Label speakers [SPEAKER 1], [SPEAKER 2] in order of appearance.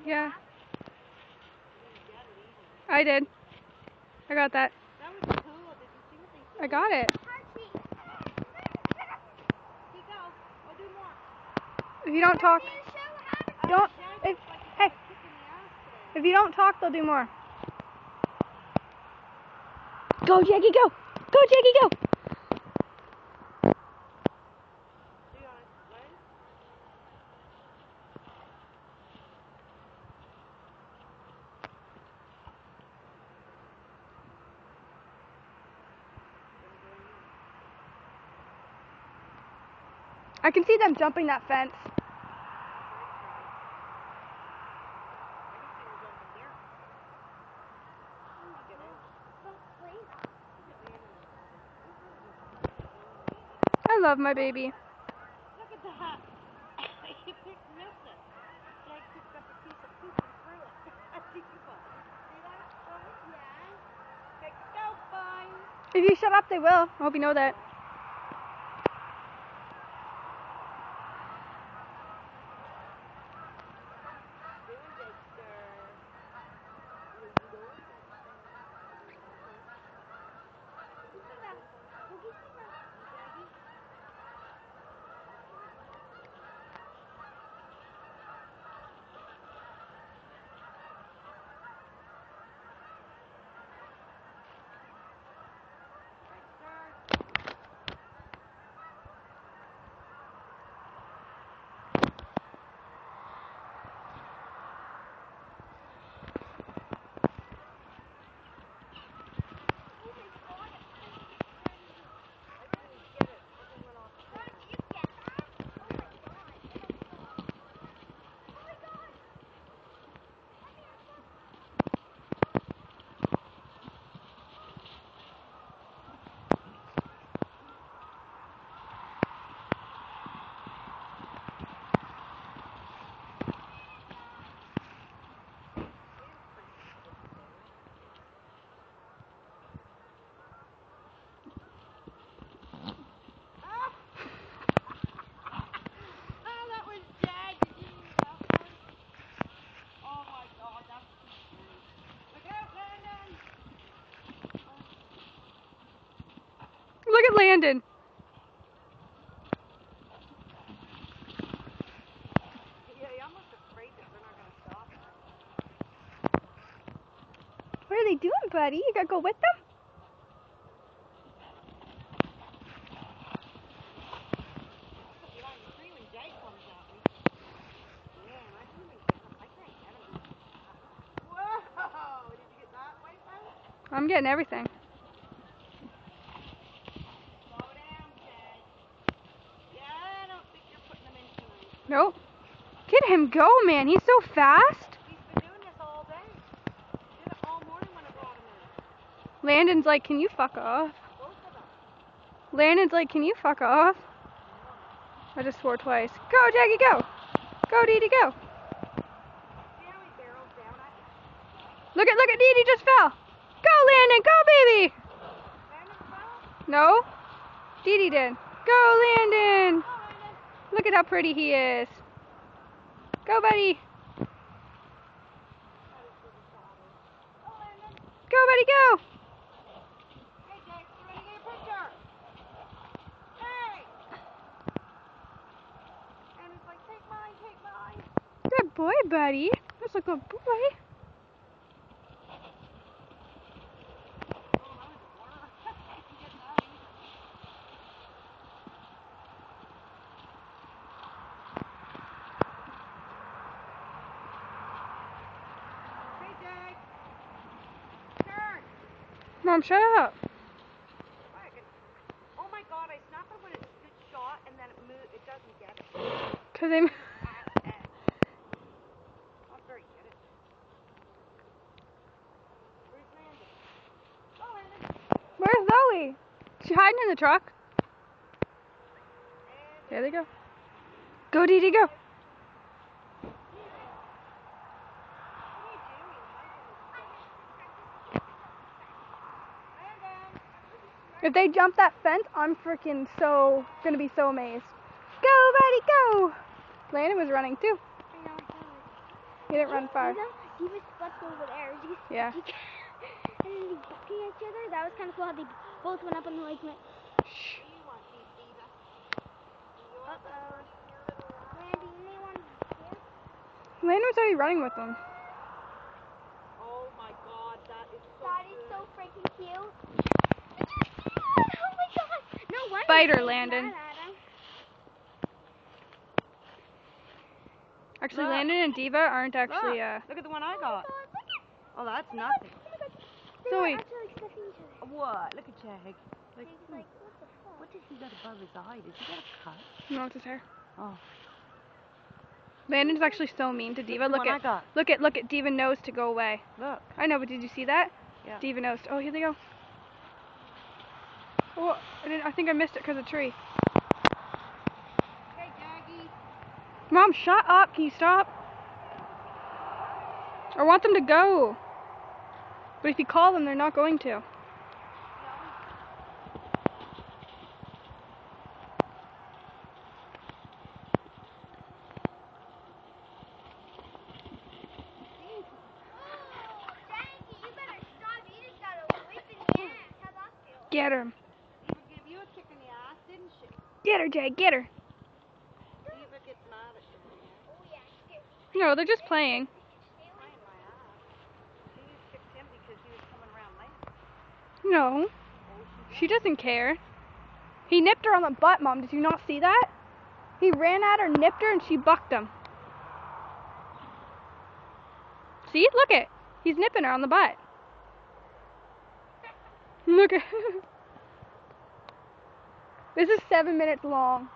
[SPEAKER 1] Yeah. I did. I got that.
[SPEAKER 2] That was cool. Did you see what they did?
[SPEAKER 1] I got it.
[SPEAKER 2] Keep go. I'll do more.
[SPEAKER 1] If you don't talk, don't. Hey, if you don't talk, they'll do more. Go, Jackie, go! Go, Jackie, go! I can see them jumping that fence. I love my baby.
[SPEAKER 2] Look at that. He missed it. Jag picked up a piece of poop and threw it. See that? Yeah. Okay, go, bye.
[SPEAKER 1] If you shut up, they will. I hope you know that. Look at Landon.
[SPEAKER 2] Yeah, I'm almost afraid that they're not going to stop us.
[SPEAKER 1] What are they doing, buddy? You gotta go with them?
[SPEAKER 2] You know, I'm screaming, Jake comes at me. Yeah, and I can't even get him. I can't get him. Whoa! Did you get that wipe out?
[SPEAKER 1] I'm getting everything.
[SPEAKER 2] Slow down, Jake. Yeah, I don't think you're putting them in tonight.
[SPEAKER 1] Nope. Get him go, man. He's so fast.
[SPEAKER 2] He's been doing this all day. He did it all morning when I brought him in.
[SPEAKER 1] Landon's like, can you fuck off?
[SPEAKER 2] Both of them.
[SPEAKER 1] Landon's like, can you fuck off? I just swore twice. Go, Jackie, go! Go, Dee Dee, go!
[SPEAKER 2] See how he barrels down at you?
[SPEAKER 1] Look at Dee Dee just fell! Go, Landon, go, baby!
[SPEAKER 2] Landon fell?
[SPEAKER 1] No? Dee Dee did. Go, Landon!
[SPEAKER 2] Oh, Landon.
[SPEAKER 1] Look at how pretty he is. Go, buddy!
[SPEAKER 2] Oh, Landon.
[SPEAKER 1] Go, buddy, go!
[SPEAKER 2] Hey, Jake, you ready to get a picture? Hey! And it's like, take mine, take mine.
[SPEAKER 1] Good boy, buddy. That's a good boy.
[SPEAKER 2] Hey, Jake. Turn.
[SPEAKER 1] Mom, shut up.
[SPEAKER 2] Oh my God, I snap it when it's a good shot and then it doesn't get it.
[SPEAKER 1] Cause they...
[SPEAKER 2] Not very good at it. Where's Landon? Oh, Landon.
[SPEAKER 1] Where's Zoe? She hiding in the truck. There they go. Go, Dee Dee, go. If they jump that fence, I'm freaking gonna be so amazed. Go, buddy, go! Landon was running too. He didn't run far.
[SPEAKER 2] Diva slept over there.
[SPEAKER 1] Yeah.
[SPEAKER 2] And then they bucking at each other. That was kind of cool how they both went up on the lake.
[SPEAKER 1] Shh.
[SPEAKER 2] Uh-oh. Randy, anyone here?
[SPEAKER 1] Landon's already running with them.
[SPEAKER 3] Oh my god, that is so
[SPEAKER 2] That is
[SPEAKER 3] good.
[SPEAKER 2] so freaking cute. Oh my god. No wonder.
[SPEAKER 1] Spider,
[SPEAKER 2] he's
[SPEAKER 1] Landon.
[SPEAKER 2] mad at him.
[SPEAKER 1] Actually,
[SPEAKER 3] Look.
[SPEAKER 1] Landon and Diva aren't actually,
[SPEAKER 3] Look at the one I got.
[SPEAKER 2] Oh, look at
[SPEAKER 3] Oh, that's nothing.
[SPEAKER 2] They
[SPEAKER 1] Zoe.
[SPEAKER 2] were actually like sniffing each other.
[SPEAKER 3] What? Look at Jag. Like,
[SPEAKER 2] He's like, what the fuck?
[SPEAKER 3] what does he got above his eye? Does he got a cut?
[SPEAKER 1] No, it's his hair.
[SPEAKER 3] Oh.
[SPEAKER 1] Landon's actually so mean to Diva.
[SPEAKER 3] the one I got.
[SPEAKER 1] Look at Diva knows to go away.
[SPEAKER 3] Look.
[SPEAKER 1] I know, but did you see that?
[SPEAKER 3] Yeah.
[SPEAKER 1] Diva knows. Oh, here they go. Oh, I think I missed it because of the tree.
[SPEAKER 3] Hey, Jaggy.
[SPEAKER 1] Mom, shut up. Can you stop? I want them to go. But if you call them, they're not going to. Get her.
[SPEAKER 3] Eva gave you a kick in the ass, didn't she?
[SPEAKER 1] Get her, Jay. Get her.
[SPEAKER 3] Eva gets mad at you.
[SPEAKER 1] No, they're just playing.
[SPEAKER 3] Playing my ass. She kicked him because he was coming around late.
[SPEAKER 1] No. She doesn't care. He nipped her on the butt, Mom. Did you not see that? He ran at her, nipped her, and she bucked him. See? Look it. He's nipping her on the butt. Look at This is 7 minutes long.